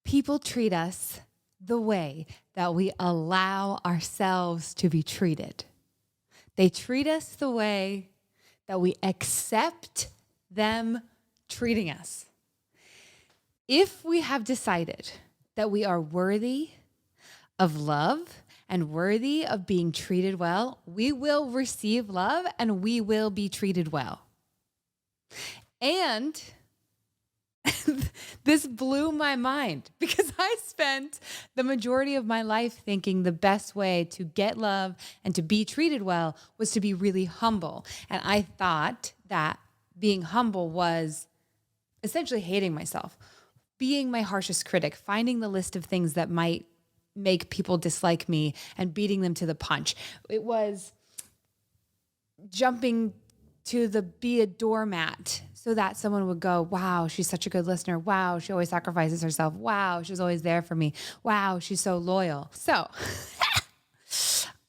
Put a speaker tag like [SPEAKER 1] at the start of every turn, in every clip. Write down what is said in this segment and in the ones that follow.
[SPEAKER 1] People treat us the way that we allow ourselves to be treated. They treat us the way that we accept them treating us. If we have decided that we are worthy of love and worthy of being treated well, we will receive love and we will be treated well. And this blew my mind because I spent the majority of my life thinking the best way to get love and to be treated well was to be really humble. And I thought that being humble was essentially hating myself, being my harshest critic, finding the list of things that might make people dislike me and beating them to the punch. It was jumping to be a doormat so that someone would go, wow, she's such a good listener. Wow, she always sacrifices herself. Wow, she's always there for me. Wow, she's so loyal. So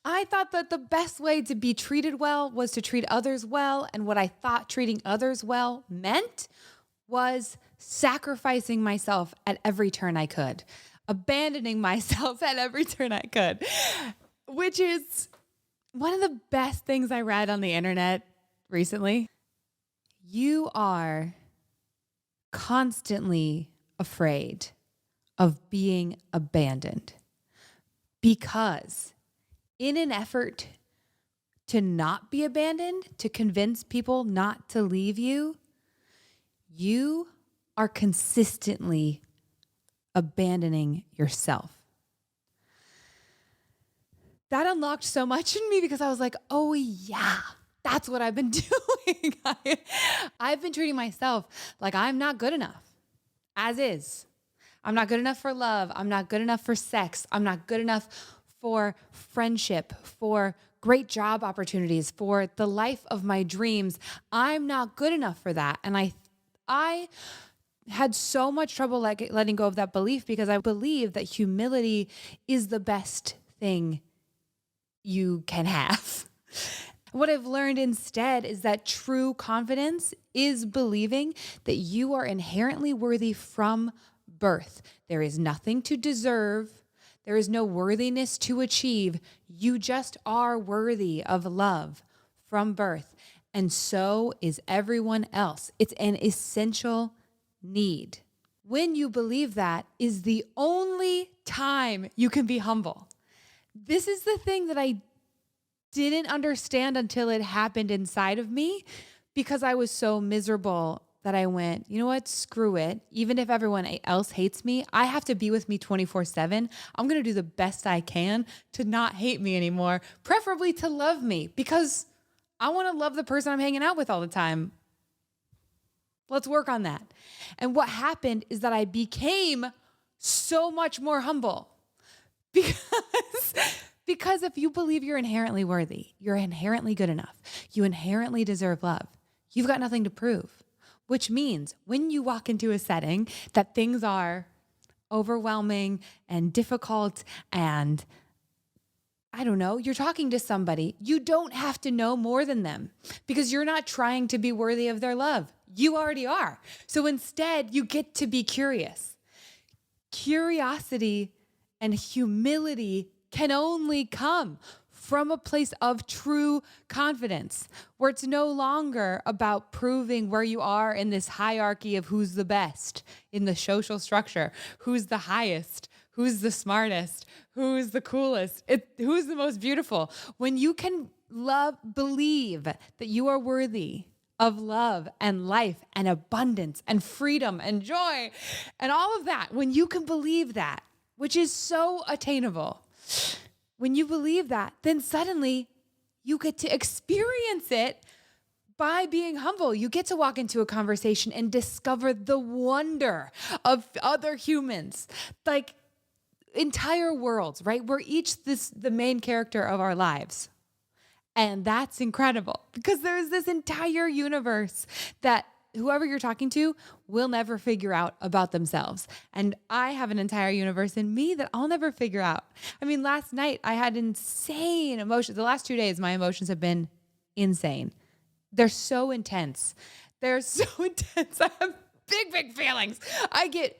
[SPEAKER 1] I thought that the best way to be treated well was to treat others well. And what I thought treating others well meant was sacrificing myself at every turn I could, abandoning myself at every turn I could, which is one of the best things I read on the internet recently. You are constantly afraid of being abandoned because in an effort to not be abandoned, to convince people not to leave you, you are consistently abandoning yourself. That unlocked so much in me because I was like, oh yeah, that's what I've been doing. I've been treating myself like I'm not good enough, as is. I'm not good enough for love. I'm not good enough for sex. I'm not good enough for friendship, for great job opportunities, for the life of my dreams. I'm not good enough for that. And I had so much trouble letting go of that belief because I believe that humility is the best thing you can have. What I've learned instead is that true confidence is believing that you are inherently worthy from birth. There is nothing to deserve. There is no worthiness to achieve. You just are worthy of love from birth. And so is everyone else. It's an essential need. When you believe that is the only time you can be humble. This is the thing that I didn't understand until it happened inside of me because I was so miserable that I went, you know what, screw it. Even if everyone else hates me, I have to be with me 24/7. I'm going to do the best I can to not hate me anymore, preferably to love me because I want to love the person I'm hanging out with all the time. Let's work on that. And what happened is that I became so much more humble because if you believe you're inherently worthy, you're inherently good enough, you inherently deserve love, you've got nothing to prove, which means when you walk into a setting that things are overwhelming and difficult and I don't know, you're talking to somebody, you don't have to know more than them because you're not trying to be worthy of their love. You already are. So instead, you get to be curious. Curiosity and humility can only come from a place of true confidence, where it's no longer about proving where you are in this hierarchy of who's the best in the social structure, who's the highest, who's the smartest, who's the coolest, who's the most beautiful. When you can believe that you are worthy of love and life and abundance and freedom and joy and all of that, when you can believe that, which is so attainable, when you believe that, then suddenly you get to experience it by being humble. You get to walk into a conversation and discover the wonder of other humans, like entire worlds, right? We're each the main character of our lives. And that's incredible because there's this entire universe that whoever you're talking to will never figure out about themselves. And I have an entire universe in me that I'll never figure out. I mean, last night I had insane emotions. The last 2 days, my emotions have been insane. They're so intense. I have big feelings. I get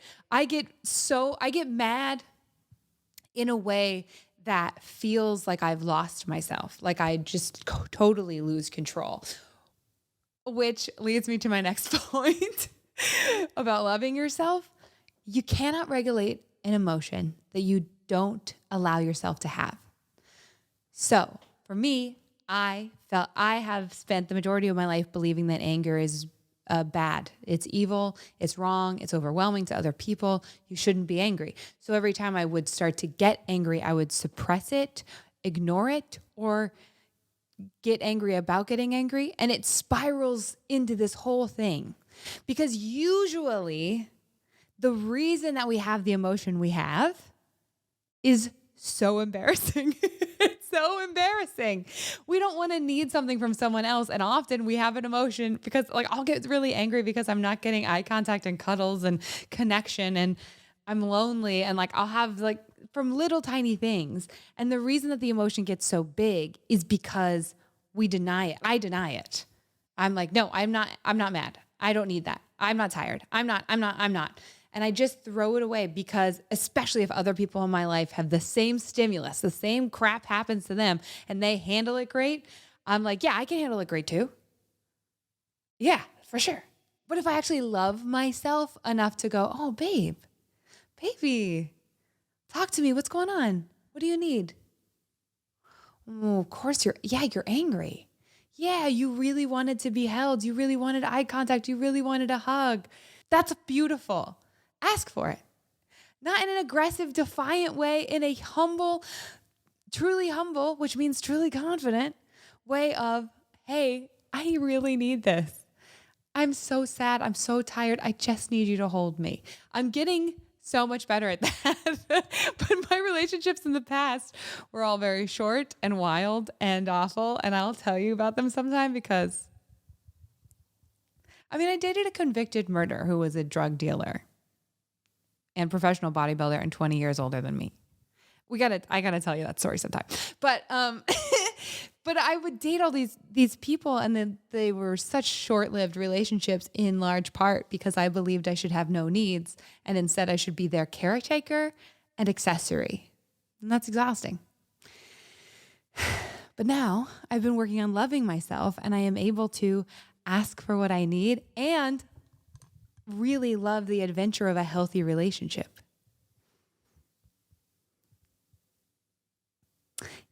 [SPEAKER 1] mad in a way that feels like I've lost myself, like I just totally lose control, which leads me to my next point about loving yourself. You cannot regulate an emotion that you don't allow yourself to have. So for me, I have spent the majority of my life believing that anger is bad. It's evil. It's wrong. It's overwhelming to other people. You shouldn't be angry. So every time I would start to get angry, I would suppress it, ignore it, or get angry about getting angry. And it spirals into this whole thing. Because usually the reason that we have the emotion we have is so embarrassing. It's so embarrassing. We don't want to need something from someone else. And often we have an emotion because like I'll get really angry because I'm not getting eye contact and cuddles and connection and I'm lonely. And like I'll have like from little tiny things. And the reason that the emotion gets so big is because we deny it. I deny it. I'm like, no, I'm not mad. I don't need that. I'm not tired. I'm not. And I just throw it away because especially if other people in my life have the same stimulus, the same crap happens to them and they handle it great, I'm like, yeah, I can handle it great too. Yeah, for sure. But if I actually love myself enough to go, oh, baby, talk to me. What's going on? What do you need? Oh, of course you're angry. Yeah, you really wanted to be held. You really wanted eye contact. You really wanted a hug. That's beautiful. Ask for it. Not in an aggressive, defiant way, in a humble, truly humble, which means truly confident way of, hey, I really need this. I'm so sad. I'm so tired. I just need you to hold me. I'm getting so much better at that. But my relationships in the past were all very short and wild and awful. And I'll tell you about them sometime because, I dated a convicted murderer who was a drug dealer and professional bodybuilder and 20 years older than me. I gotta tell you that story sometime. But but I would date all these people and then they were such short-lived relationships in large part because I believed I should have no needs and instead I should be their caretaker and accessory. And that's exhausting. But now I've been working on loving myself and I am able to ask for what I need and really love the adventure of a healthy relationship.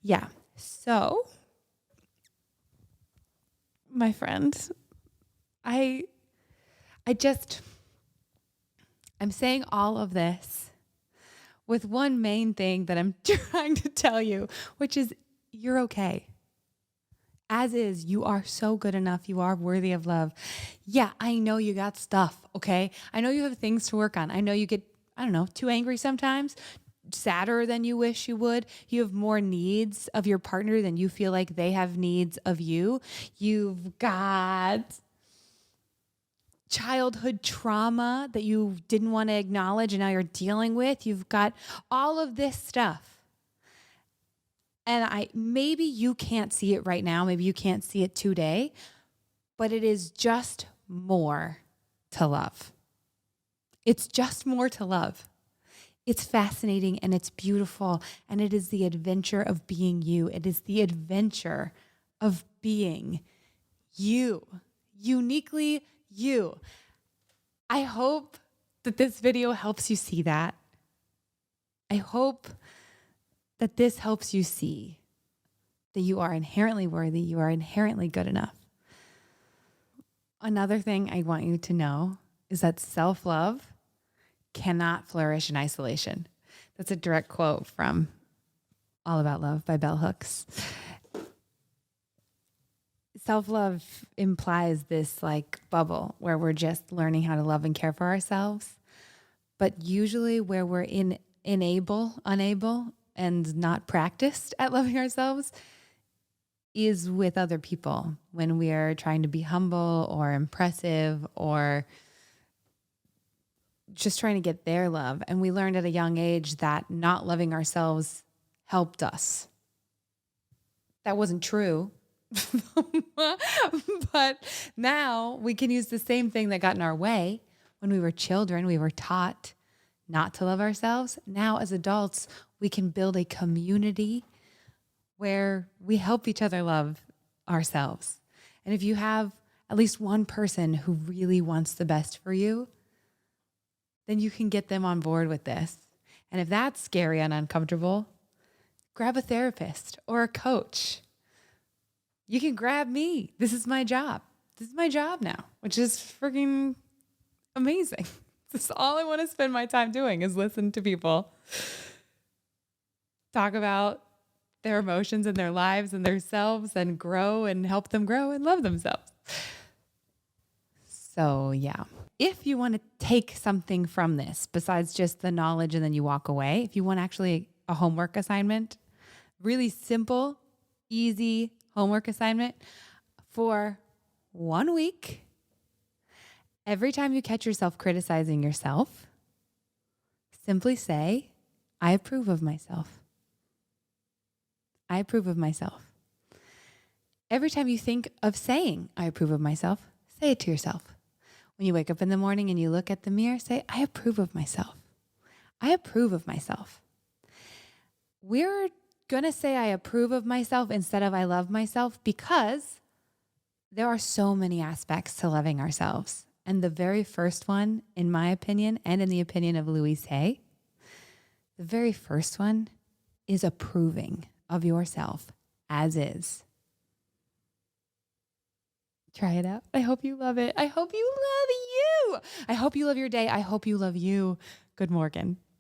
[SPEAKER 1] Yeah. So, my friend, I'm saying all of this with one main thing that I'm trying to tell you, which is you're okay. As is, you are so good enough. You are worthy of love. Yeah, I know you got stuff, okay? I know you have things to work on. I know you get, too angry sometimes, sadder than you wish you would. You have more needs of your partner than you feel like they have needs of you. You've got childhood trauma that you didn't want to acknowledge and now you're dealing with. You've got all of this stuff. And maybe you can't see it right now. Maybe you can't see it today, but it is just more to love. It's just more to love. It's fascinating and it's beautiful. And it is the adventure of being you. It is the adventure of being you, uniquely you. I hope that this video helps you see that. I hope that this helps you see that you are inherently worthy, you are inherently good enough. Another thing I want you to know is that self-love cannot flourish in isolation. That's a direct quote from All About Love by Bell Hooks. Self-love implies this like bubble where we're just learning how to love and care for ourselves. But usually where we're unable, and not practiced at loving ourselves is with other people when we are trying to be humble or impressive or just trying to get their love. And we learned at a young age that not loving ourselves helped us. That wasn't true. But now we can use the same thing that got in our way When we were children, we were taught not to love ourselves. Now, as adults, we can build a community where we help each other love ourselves. And if you have at least one person who really wants the best for you, then you can get them on board with this. And if that's scary and uncomfortable, grab a therapist or a coach. You can grab me. This is my job. This is my job now, which is freaking amazing. This is all I want to spend my time doing is listen to people talk about their emotions and their lives and their selves and grow and help them grow and love themselves. So yeah, if you want to take something from this besides just the knowledge and then you walk away, if you want actually a homework assignment, really simple, easy homework assignment for 1 week, every time you catch yourself criticizing yourself, simply say, I approve of myself. I approve of myself. Every time you think of saying, I approve of myself, say it to yourself. When you wake up in the morning and you look at the mirror, say, I approve of myself. I approve of myself. We're going to say I approve of myself instead of I love myself because there are so many aspects to loving ourselves. And the very first one, in my opinion, and in the opinion of Louise Hay, the very first one is approving of yourself as is. Try it out. I hope you love it. I hope you love you. I hope you love your day. I hope you love you. Good morning.